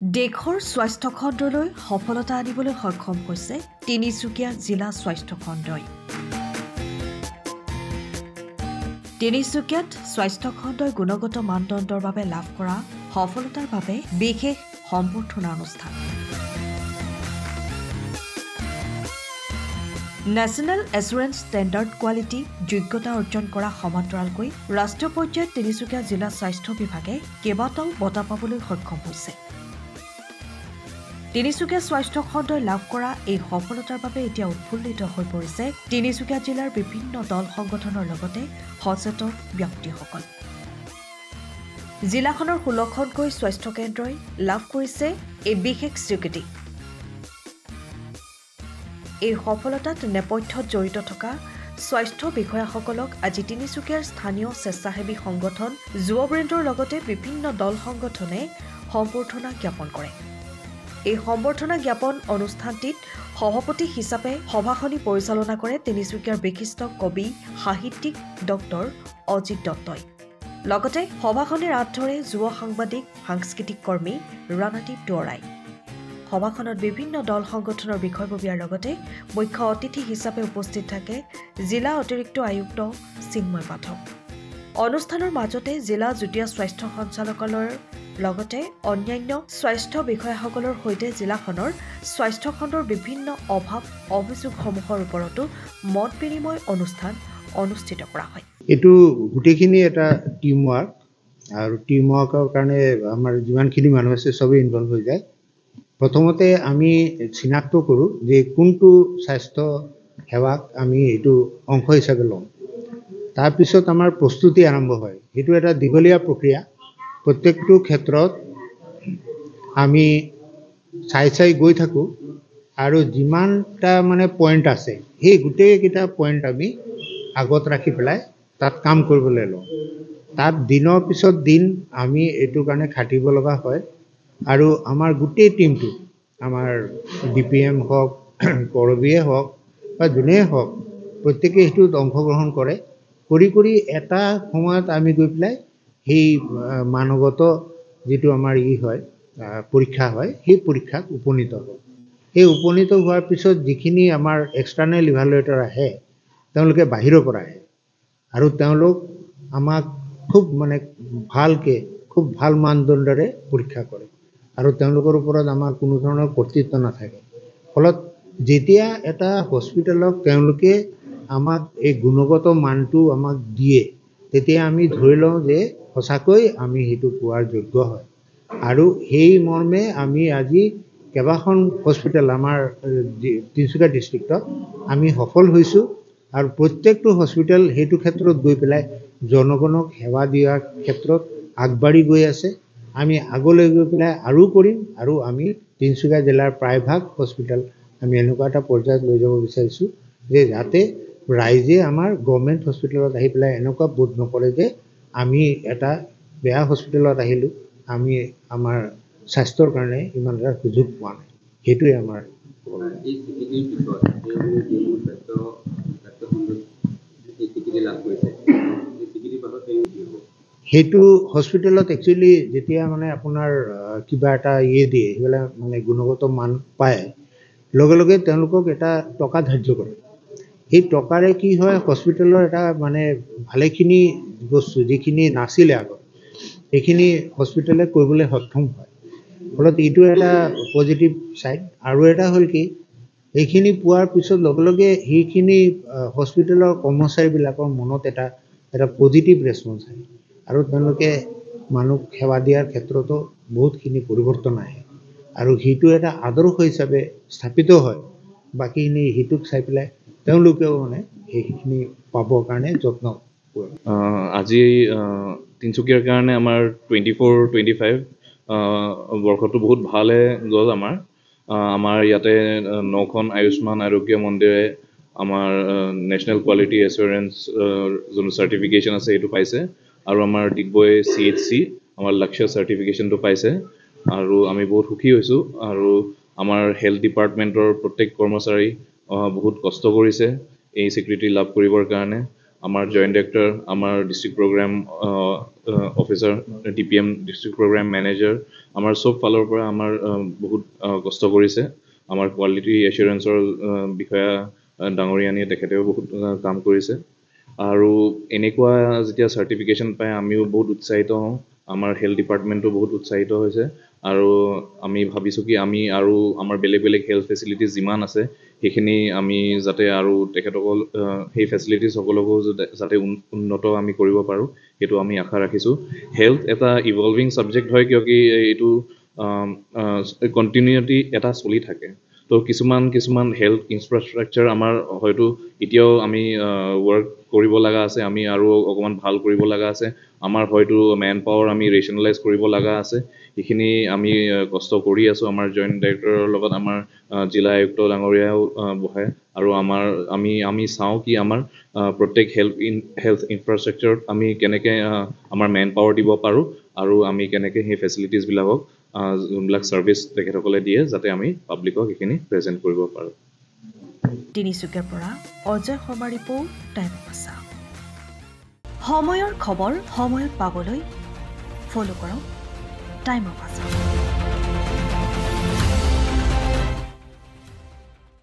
দেশৰ স্বাস্থ্য খণ্ডলৈ সফলতা আনিবলৈ সক্ষম হৈছে তিনিচুকীয়া জিলা স্বাস্থ্য খণ্ডই। তিনিচুকীয়াত স্বাস্থ্য খণ্ডই গুণগত মানদণ্ডৰ বাবে লাভ কৰা সফলতাৰ বাবে বিশেষ সম্বৰ্ধনা অনুষ্ঠান। নেশ্যনেল এছুৰেঞ্চ ষ্টেণ্ডাৰ্ড কোৱালিটি যোগ্যতা অৰ্জন কৰা সমান্তৰালকৈ ৰাষ্ট্ৰীয় পৰ্যায়ত তিনিচুকীয়া জিলা স্বাস্থ্য বিভাগে কেইবাটাও বঁটা পাবলৈ সক্ষম হৈছে। তিনিচুকীয়া স্বাস্থ্য খণ্ডই লাভ কৰা এই সফলতাৰ বাবে এতিয়া উৎফুল্লিত হৈ পৰিছে তিনিচুকীয়া জিলাৰ বিভিন্ন দল সংগঠনৰ লগতে সচেতন ব্যক্তিসকল। জিলাখনৰ 16খনকৈ স্বাস্থ্য কেন্দ্ৰই লাভ কৰিছে এই বিশেষ স্বীকৃতি। এই সফলতাত নেপথ্যত জড়িত থকা স্বাস্থ্য বিষয়াসকলক আজি তিনিচুকীয়াৰ স্থানীয় স্বেচ্ছাসেৱী সংগঠন যুৱবৃন্দৰ লগতে বিভিন্ন দল সংগঠনে সম্বৰ্ধনা জ্ঞাপন কৰে। এই সম্বৰ্ধনা জ্ঞাপন অনুষ্ঠানটিত সভাপতি হিচাপে সভাখনি পৰিচালনা কৰে তিনিচুকীয়াৰ বিশিষ্ট কবি সাহিত্যিক ডক্টৰ অজিত দত্তই। লগতে সভাখনিৰ আঁত ধৰে যুৱ সাংবাদিক সাংস্কৃতিক কৰ্মী ৰণদীপ দুৱৰাই। সভাখনত বিভিন্ন দল সংগঠনৰ বিষয়ববীয়াৰ লগতে মুখ্য অতিথি হিচাপে উপস্থিত থাকে জিলা অতিৰিক্ত আয়ুক্ত চিন্ময় পাঠক। অনুষ্ঠানৰ মাজতে জিলা যুটীয়া স্বাস্থ্য সঞ্চালকালয়ৰ লগতে অন্যান্য স্বাস্থ্য বিষয়াসকলৰ সৈতে জিলাখনৰ স্বাস্থ্য খণ্ডৰ বিভিন্ন অভাৱ অভিযোগসমূহৰ ওপৰতো মত বিনিময় অনুষ্ঠান অনুষ্ঠিত কৰা হয়। এইটো গোটেইখিনি এটা টিম ৱৰ্ক আৰু টিম ৱৰ্কৰ কাৰণে আমাৰ যিমানখিনি মানুহ আছে চবেই ইনভলভ হৈ যায়। প্ৰথমতে আমি চিনাক্ত কৰোঁ যে কোনটো স্বাস্থ্য সেৱাক আমি এইটো অংশ হিচাপে ল'ম। তাৰপিছত আমাৰ প্ৰস্তুতি আৰম্ভ হয়। এইটো এটা দীঘলীয়া প্ৰক্ৰিয়া। প্ৰত্যেকটো ক্ষেত্ৰত আমি চাই গৈ থাকোঁ আৰু যিমানটা পইণ্ট আছে সেই গোটেইকেইটা পইণ্ট আমি আগত ৰাখি পেলাই তাত কাম কৰিবলৈ লওঁ। তাত দিনৰ পিছত দিন আমি এইটো কাৰণে খাটিব লগা হয় আৰু আমাৰ গোটেই টিমটো আমাৰ DPM হওক কৰবীয়ে হওক বা যোনেই হওক প্ৰত্যেকেই সেইটোত অংশগ্ৰহণ কৰে। কৰি এটা সময়ত আমি গৈ পেলাই সেই মানৱগত যিটো আমাৰ হয় পৰীক্ষা হয় সেই পৰীক্ষাত উপনীত হয়। সেই উপনীত হোৱাৰ পিছত যিখিনি আমাৰ এক্সটাৰ্নেল ইভালুৱেটৰ আহে তেওঁলোকে বাহিৰৰ পৰা আহে আৰু তেওঁলোক আমাক খুব ভালকৈ খুব ভাল মানদণ্ডৰে পৰীক্ষা কৰে আৰু তেওঁলোকৰ ওপৰত আমাৰ কোনো ধৰণৰ কৰ্তৃত্ব নাথাকে। ফলত যেতিয়া এটা হস্পিটেলক তেওঁলোকে আমাক এই গুণগত মানটো আমাক দিয়ে তেতিয়া আমি ধৰি লওঁ যে সঁচাকৈ আমি সেইটো পোৱাৰ যোগ্য হয় আৰু সেই মৰ্মে আমি আজি কেইবাখন হস্পিটেল আমাৰ তিনিচুকীয়া ডিষ্ট্ৰিক্টত আমি সফল হৈছোঁ আৰু প্ৰত্যেকটো হস্পিটেল সেইটো ক্ষেত্ৰত গৈ পেলাই জনগণক সেৱা দিয়াৰ ক্ষেত্ৰত আগবাঢ়ি গৈ আছে। আমি আগলৈ গৈ পেলাই আৰু কৰিম আৰু আমি তিনিচুকীয়া জিলাৰ প্ৰায়ভাগ হস্পিটেল আমি এনেকুৱা এটা পৰ্যায়ত লৈ যাব বিচাৰিছোঁ যে যাতে ৰাইজে আমাৰ গভৰ্ণমেণ্ট হস্পিটেলত আহি পেলাই এনেকুৱা বোধ নকৰে যে আমি এটা বেয়া হস্পিটেলত আহিলোঁ, আমি আমাৰ স্বাস্থ্যৰ কাৰণে ইমান এটা সুযোগ পোৱা নাই। সেইটোৱে আমাৰ সেইটো হস্পিটেলত একচুৱেলি যেতিয়া আপোনাৰ কিবা এটা দিয়ে সেইবিলাক গুণগত মান পায় লগে লগে তেওঁলোকক এটা টকা ধাৰ্য কৰে। সেই টকাৰে কি হয় হস্পিটেলৰ এটা ভালেখিনি বস্তু যিখিনি নাছিলে আগত সেইখিনি হস্পিটেলে কৰিবলৈ সক্ষম হয়। ফলত এইটো এটা পজিটিভ ছাইড। আৰু এটা হ'ল কি এইখিনি পোৱাৰ পিছত লগে লগে সেইখিনি হস্পিটেলৰ কৰ্মচাৰীবিলাকৰ মনত এটা পজিটিভ ৰেছপঞ্চ আহে আৰু তেওঁলোকে মানুহক সেৱা দিয়াৰ ক্ষেত্ৰতো বহুতখিনি পৰিৱৰ্তন আহে আৰু সেইটো এটা আদৰ্শ হিচাপে স্থাপিত হয়। বাকীখিনি সেইটোক চাই পেলাই তেওঁলোকেও সেইখিনি পাবৰ কাৰণে যত্ন কৰে। আজি তিনিচুকীয়াৰ কাৰণে আমাৰ 24-25 বৰ্ষটো বহুত ভালে গ'ল। আমাৰ ইয়াতে 9খন আয়ুষ্মান আৰোগ্য মন্দিৰে আমাৰ নেশ্যনেল কোৱালিটি এছুৰেঞ্চ যোনটো চাৰ্টিফিকেশ্যন আছে সেইটো পাইছে আৰু আমাৰ ডিগবৈ CHC আমাৰ লক্ষ্য চাৰ্টিফিকেশ্যনটো পাইছে আৰু আমি বহুত সুখী হৈছোঁ। আৰু আমাৰ হেল্থ ডিপাৰ্টমেণ্টৰ প্ৰত্যেক কৰ্মচাৰী বহুত কষ্ট কৰিছে এই স্বীকৃতি লাভ কৰিবৰ কাৰণে আমাৰ জইণ্ট ডাইৰেক্টৰ, আমাৰ district programme officer, DPM district programme manager, আমাৰ চব ফালৰ পৰা আমাৰ বহুত কষ্ট কৰিছে। আমাৰ কোৱালিটি এচুৰেঞ্চৰ বিষয়া ডাঙৰীয়ানীয়ে তেখেতেও বহুত কাম কৰিছে। আৰু এনেকুৱা যেতিয়া চাৰ্টিফিকেশ্যন পাই আমিও বহুত উৎসাহিত হওঁ, আমাৰ হেল্থ ডিপাৰ্টমেণ্টো বহুত উৎসাহিত হৈছে। আৰু আমি ভাবিছোঁ কি আমি আৰু আমাৰ বেলেগ বেলেগ হেল্থ ফেচিলিটিজ যিমান আছে সেইখিনি আমি যাতে আৰু তেখেতসকল সেই ফেচিলিটিজসকলকো যাতে উন্নত আমি কৰিব পাৰোঁ, সেইটো আমি আশা ৰাখিছোঁ। হেল্থ এটা ইভলভিং ছাবজেক্ট হয়, কিয় কি এইটো কণ্টিনিউটি এটা চলি থাকে। তো কিছুমান হেল্থ ইনফ্ৰাষ্ট্ৰাকচাৰ আমাৰ হয়তো এতিয়াও আমি ৱৰ্ক কৰিব লগা আছে, আমি আৰু অকণমান ভাল কৰিব লগা আছে। আমাৰ হয়তো মেন পাৱাৰ আমি ৰেচনেলাইজ কৰিব লগা আছে। সেইখিনি আমি কষ্ট কৰি আছোঁ। আমাৰ জইণ্ট ডাইৰেক্টৰৰ লগত আমাৰ জিলা আয়ুক্ত ডাঙৰীয়াও বহে। আৰু আমি চাওঁ কি আমাৰ প্ৰত্যেক হেল্থ ইনফ্ৰাষ্ট্ৰাকচাৰত আমি কেনেকৈ আমাৰ মেন পাৱাৰ দিব পাৰোঁ, আৰু আমি কেনেকৈ সেই ফেচিলিটিজবিলাকক যোনবিলাক ছাৰ্ভিচ তেখেতসকলে দিয়ে যাতে আমি পাব্লিকক সেইখিনি প্ৰেজেণ্ট কৰিব পাৰোঁ। তিনিচুকীয়াৰ পৰা Ajay Sharma report, time of আছা। সময়ৰ খবৰ সময়ত পাবলৈ ফ'ল' কৰক টাইম অফ আছা।